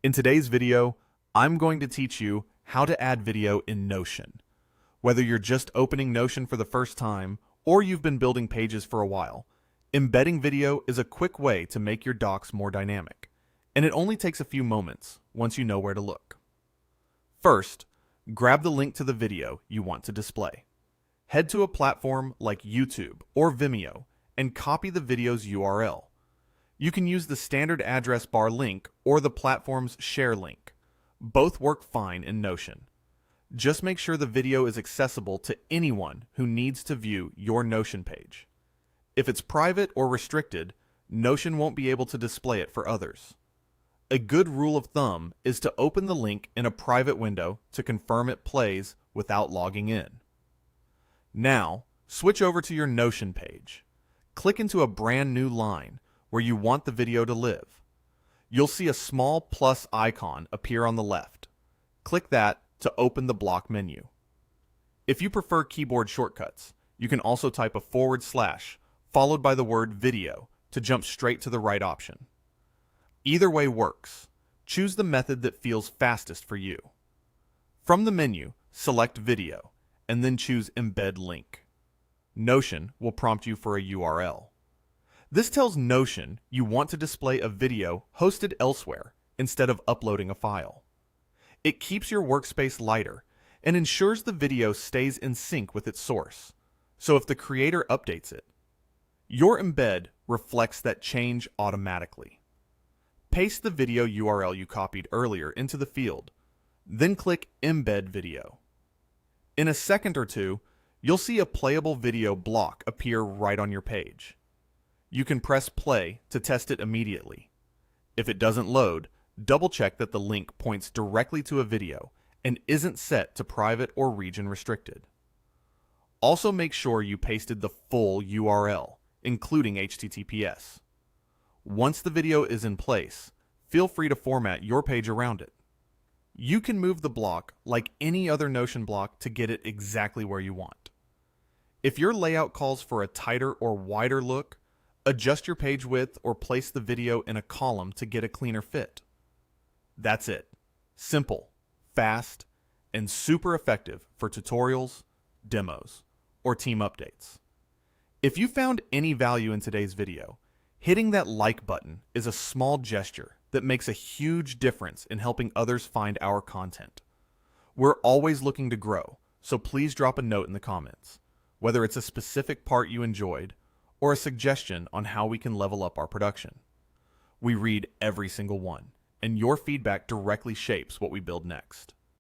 In today's video, I'm going to teach you how to add video in Notion. Whether you're just opening Notion for the first time or you've been building pages for a while, embedding video is a quick way to make your docs more dynamic, and it only takes a few moments once you know where to look. First, grab the link to the video you want to display. Head to a platform like YouTube or Vimeo and copy the video's URL. You can use the standard address bar link or the platform's share link. Both work fine in Notion. Just make sure the video is accessible to anyone who needs to view your Notion page. If it's private or restricted, Notion won't be able to display it for others. A good rule of thumb is to open the link in a private window to confirm it plays without logging in. Now, switch over to your Notion page. Click into a brand new line where you want the video to live. You'll see a small plus icon appear on the left. Click that to open the block menu. If you prefer keyboard shortcuts, you can also type a / followed by the word video to jump straight to the right option. Either way works. Choose the method that feels fastest for you. From the menu, select video, and then choose Embed Link. Notion will prompt you for a URL. This tells Notion you want to display a video hosted elsewhere instead of uploading a file. It keeps your workspace lighter and ensures the video stays in sync with its source, so if the creator updates it, your embed reflects that change automatically. Paste the video URL you copied earlier into the field, then click Embed Video. In a second or two, you'll see a playable video block appear right on your page. You can press play to test it immediately. If it doesn't load, double-check that the link points directly to a video and isn't set to private or region restricted. Also make sure you pasted the full URL, including HTTPS. Once the video is in place, feel free to format your page around it. You can move the block like any other Notion block to get it exactly where you want. If your layout calls for a tighter or wider look, adjust your page width or place the video in a column to get a cleaner fit. That's it. Simple, fast, and super effective for tutorials, demos, or team updates. If you found any value in today's video, hitting that like button is a small gesture that makes a huge difference in helping others find our content. We're always looking to grow, so please drop a note in the comments, whether it's a specific part you enjoyed or a suggestion on how we can level up our production. We read every single one, and your feedback directly shapes what we build next.